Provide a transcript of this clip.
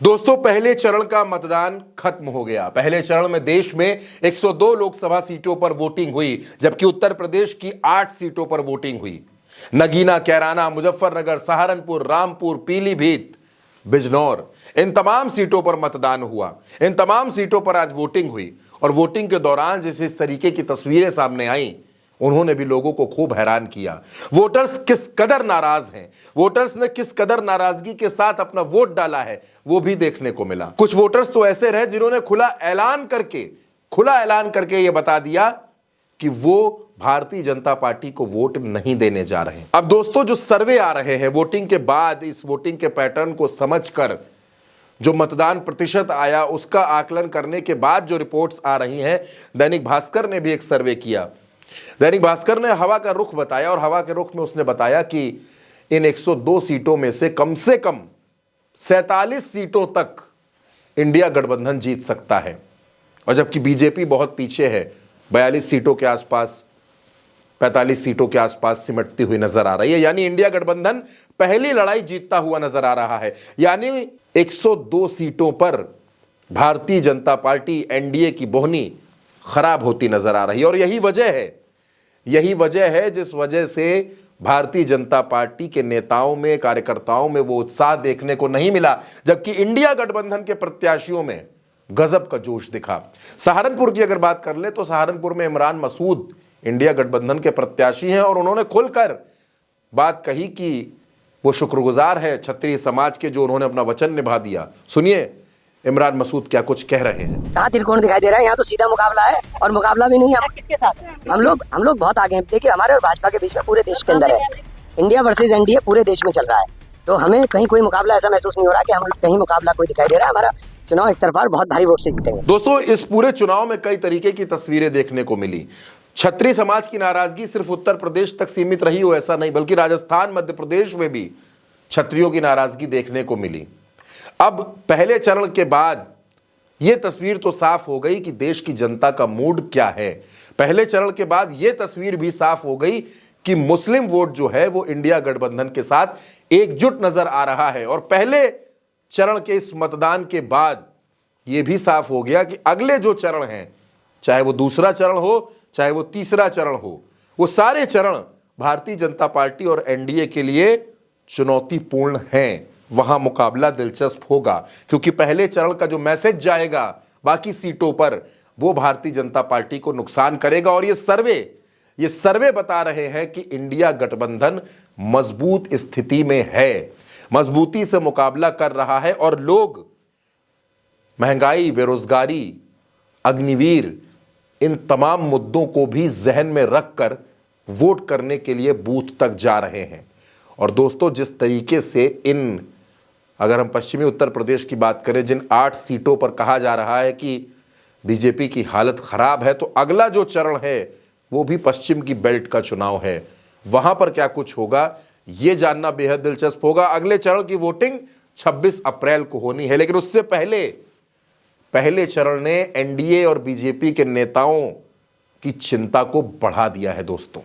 दोस्तों, पहले चरण का मतदान खत्म हो गया। पहले चरण में देश में 102 लोकसभा सीटों पर वोटिंग हुई, जबकि उत्तर प्रदेश की 8 सीटों पर वोटिंग हुई। नगीना, कैराना, मुजफ्फरनगर, सहारनपुर, रामपुर, पीलीभीत, बिजनौर, इन तमाम सीटों पर मतदान हुआ। इन तमाम सीटों पर आज वोटिंग हुई और वोटिंग के दौरान जिस तरीके की तस्वीरें सामने आई, उन्होंने भी लोगों को खूब हैरान किया। वोटर्स किस कदर नाराज हैं, वोटर्स ने किस कदर नाराजगी के साथ अपना वोट डाला है, वो भी देखने को मिला। कुछ वोटर्स तो ऐसे रहे जिन्होंने खुला ऐलान करके ये बता दिया कि वो भारतीय जनता पार्टी को वोट नहीं देने जा रहे हैं। अब दोस्तों, जो सर्वे आ रहे हैं वोटिंग के बाद, इस वोटिंग के पैटर्न को समझकर जो मतदान प्रतिशत आया उसका आकलन करने के बाद जो रिपोर्ट्स आ रही हैं, दैनिक भास्कर ने भी एक सर्वे किया। दैनिक भास्कर ने हवा का रुख बताया और हवा के रुख में उसने बताया कि इन 102 सीटों में से कम 47 सीटों तक इंडिया गठबंधन जीत सकता है, और जबकि बीजेपी बहुत पीछे है, 42 सीटों के आसपास, 45 सीटों के आसपास सिमटती हुई नजर आ रही है। यानी इंडिया गठबंधन पहली लड़ाई जीतता हुआ नजर आ रहा है। यानी 102 सीटों पर भारतीय जनता पार्टी, एनडीए की बोहनी खराब होती नजर आ रही है। और यही वजह है जिस वजह से भारतीय जनता पार्टी के नेताओं में, कार्यकर्ताओं में वो उत्साह देखने को नहीं मिला, जबकि इंडिया गठबंधन के प्रत्याशियों में गजब का जोश दिखा। सहारनपुर की अगर बात कर ले तो सहारनपुर में इमरान मसूद इंडिया गठबंधन के प्रत्याशी हैं और उन्होंने खुलकर बात कही कि वो शुक्रगुजार है क्षत्रिय समाज के, जो उन्होंने अपना वचन निभा दिया। सुनिए इमरान मसूद क्या कुछ कह रहे हैं। कहाँ त्रिकोण दिखाई दे रहा है, यहाँ तो सीधा मुकाबला है, और मुकाबला भी नहीं है। किसके साथ? हम लोग बहुत आगे हैं। देखिए, हमारे और भाजपा के बीच में पूरे देश के अंदर है, इंडिया वर्सेज एनडीए पूरे देश में चल रहा है। तो हमें कहीं कोई मुकाबला ऐसा महसूस नहीं हो रहा कि हम कहीं मुकाबला कोई दिखाई दे रहा है। हमारा चुनाव एक तरफा बहुत भारी वोट से जीतेंगे। दोस्तों, इस पूरे चुनाव में कई तरीके की तस्वीरें देखने को मिली। क्षत्रिय समाज की नाराजगी सिर्फ उत्तर प्रदेश तक सीमित रही हो ऐसा नहीं, बल्कि राजस्थान, मध्य प्रदेश में भी क्षत्रियों की नाराजगी देखने को मिली। अब पहले चरण के बाद यह तस्वीर तो साफ हो गई कि देश की जनता का मूड क्या है। पहले चरण के बाद यह तस्वीर भी साफ हो गई कि मुस्लिम वोट जो है वो इंडिया गठबंधन के साथ एकजुट नजर आ रहा है। और पहले चरण के इस मतदान के बाद यह भी साफ हो गया कि अगले जो चरण हैं, चाहे वो दूसरा चरण हो, चाहे वो तीसरा चरण हो, वो सारे चरण भारतीय जनता पार्टी और एनडीए के लिए चुनौतीपूर्ण हैं। वहां मुकाबला दिलचस्प होगा, क्योंकि पहले चरण का जो मैसेज जाएगा बाकी सीटों पर, वो भारतीय जनता पार्टी को नुकसान करेगा। और ये सर्वे बता रहे हैं कि इंडिया गठबंधन मजबूत स्थिति में है, मजबूती से मुकाबला कर रहा है, और लोग महंगाई, बेरोजगारी, अग्निवीर, इन तमाम मुद्दों को भी जहन में रखकर वोट करने के लिए बूथ तक जा रहे हैं। और दोस्तों, जिस तरीके से अगर हम पश्चिमी उत्तर प्रदेश की बात करें, जिन 8 सीटों पर कहा जा रहा है कि बीजेपी की हालत खराब है, तो अगला जो चरण है वो भी पश्चिम की बेल्ट का चुनाव है। वहां पर क्या कुछ होगा ये जानना बेहद दिलचस्प होगा। अगले चरण की वोटिंग 26 अप्रैल को होनी है, लेकिन उससे पहले चरण ने एनडीए और बीजेपी के नेताओं की चिंता को बढ़ा दिया है दोस्तों।